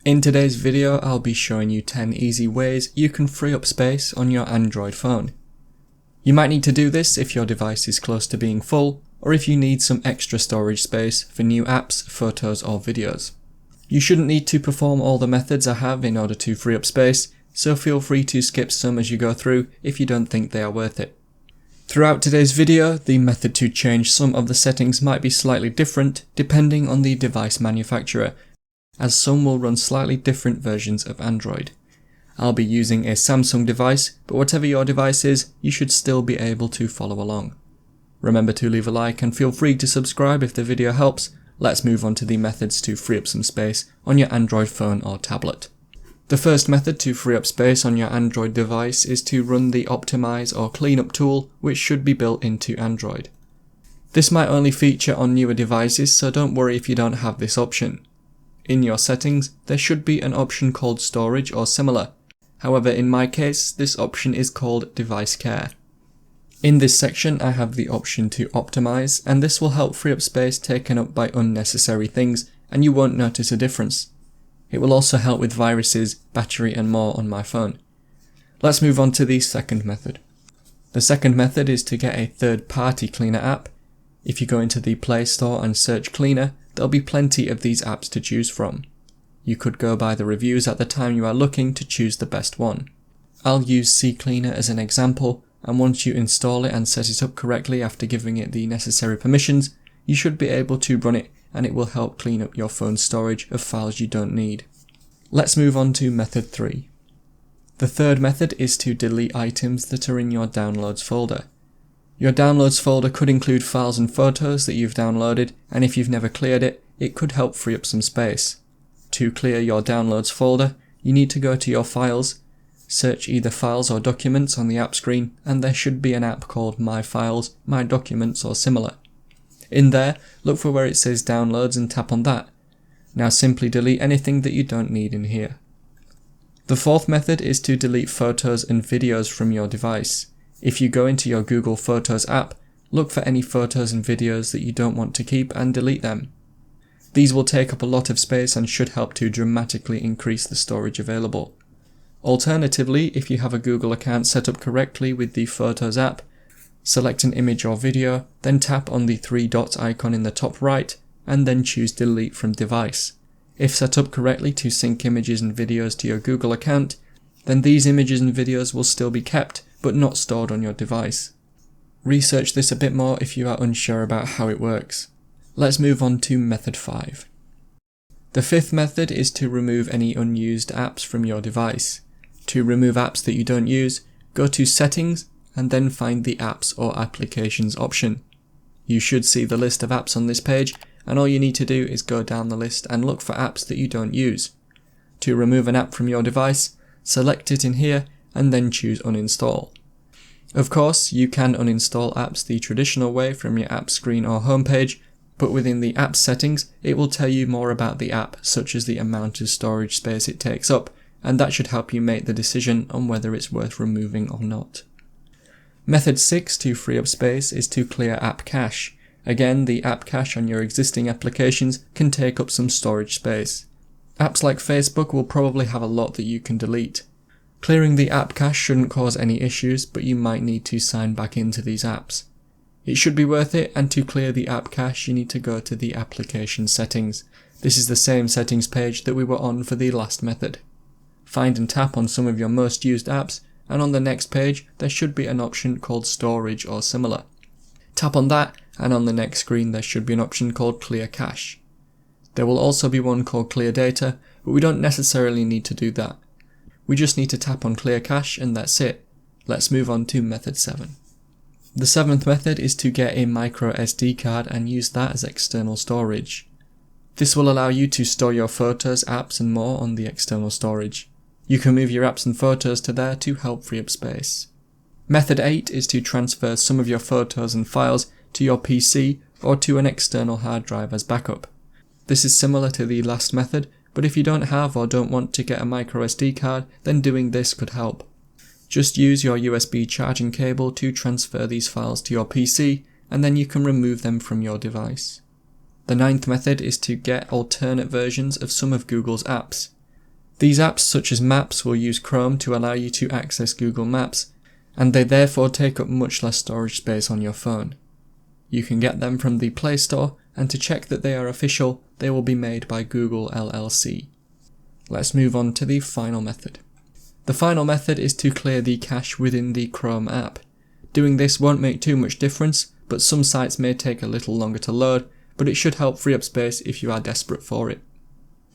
In today's video, I'll be showing you 10 easy ways you can free up space on your Android phone. You might need to do this if your device is close to being full, or if you need some extra storage space for new apps, photos, or videos. You shouldn't need to perform all the methods I have in order to free up space, so feel free to skip some as you go through if you don't think they are worth it. Throughout today's video, the method to change some of the settings might be slightly different depending on the device manufacturer, as some will run slightly different versions of Android. I'll be using a Samsung device, but whatever your device is, you should still be able to follow along. Remember to leave a like and feel free to subscribe if the video helps. Let's move on to the methods to free up some space on your Android phone or tablet. The first method to free up space on your Android device is to run the Optimize or Cleanup tool, which should be built into Android. This might only feature on newer devices, so don't worry if you don't have this option. In your settings, there should be an option called Storage or similar. However, in my case, this option is called Device Care. In this section, I have the option to optimize, and this will help free up space taken up by unnecessary things, and you won't notice a difference. It will also help with viruses, battery, and more on my phone. Let's move on to the second method. The second method is to get a third-party cleaner app. If you go into the Play Store and search Cleaner, there'll be plenty of these apps to choose from. You could go by the reviews at the time you are looking to choose the best one. I'll use CCleaner as an example, and once you install it and set it up correctly after giving it the necessary permissions, you should be able to run it, and it will help clean up your phone's storage of files you don't need. Let's move on to method 3. The third method is to delete items that are in your Downloads folder. Your Downloads folder could include files and photos that you've downloaded, and if you've never cleared it, it could help free up some space. To clear your Downloads folder, you need to go to your files, search either Files or Documents on the app screen, and there should be an app called My Files, My Documents, or similar. In there, look for where it says Downloads and tap on that. Now simply delete anything that you don't need in here. The fourth method is to delete photos and videos from your device. If you go into your Google Photos app, look for any photos and videos that you don't want to keep and delete them. These will take up a lot of space and should help to dramatically increase the storage available. Alternatively, if you have a Google account set up correctly with the Photos app, select an image or video, then tap on the 3 dot icon in the top right, and then choose Delete from Device. If set up correctly to sync images and videos to your Google account, then these images and videos will still be kept, but not stored on your device. Research this a bit more if you are unsure about how it works. Let's move on to method 5. The fifth method is to remove any unused apps from your device. To remove apps that you don't use, go to Settings and then find the Apps or Applications option. You should see the list of apps on this page, and all you need to do is go down the list and look for apps that you don't use. To remove an app from your device, select it in here and then choose Uninstall. Of course, you can uninstall apps the traditional way from your app screen or homepage, but within the app settings, it will tell you more about the app, such as the amount of storage space it takes up, and that should help you make the decision on whether it's worth removing or not. Method 6 to free up space is to clear app cache. Again, the app cache on your existing applications can take up some storage space. Apps like Facebook will probably have a lot that you can delete. Clearing the app cache shouldn't cause any issues, but you might need to sign back into these apps. It should be worth it, and to clear the app cache you need to go to the application settings. This is the same settings page that we were on for the last method. Find and tap on some of your most used apps, and on the next page there should be an option called Storage or similar. Tap on that, and on the next screen there should be an option called Clear Cache. There will also be one called Clear Data, but we don't necessarily need to do that. We just need to tap on Clear Cache and that's it. Let's move on to method 7. The seventh method is to get a micro SD card and use that as external storage. This will allow you to store your photos, apps and more on the external storage. You can move your apps and photos to there to help free up space. Method 8 is to transfer some of your photos and files to your PC or to an external hard drive as backup. This is similar to the last method, but if you don't have or don't want to get a micro SD card, then doing this could help. Just use your USB charging cable to transfer these files to your PC, and then you can remove them from your device. The ninth method is to get alternate versions of some of Google's apps. These apps such as Maps will use Chrome to allow you to access Google Maps, and they therefore take up much less storage space on your phone. You can get them from the Play Store, and to check that they are official, they will be made by Google LLC. Let's move on to the final method. The final method is to clear the cache within the Chrome app. Doing this won't make too much difference, but some sites may take a little longer to load, but it should help free up space if you are desperate for it.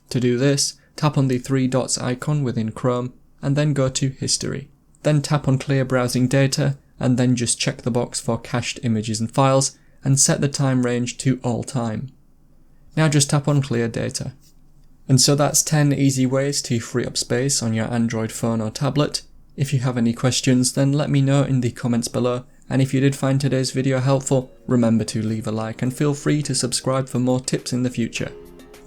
To do this, tap on the three dots icon within Chrome, and then go to History. Then tap on Clear Browsing Data, and then just check the box for cached images and files, and set the time range to all time. Now just tap on Clear Data. And so that's 10 easy ways to free up space on your Android phone or tablet. If you have any questions, then let me know in the comments below, and if you did find today's video helpful, remember to leave a like and feel free to subscribe for more tips in the future.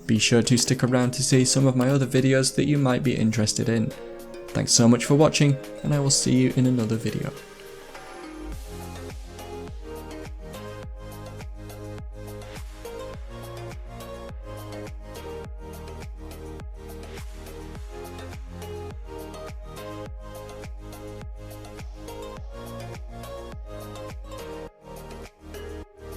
Be sure to stick around to see some of my other videos that you might be interested in. Thanks so much for watching, and I will see you in another video.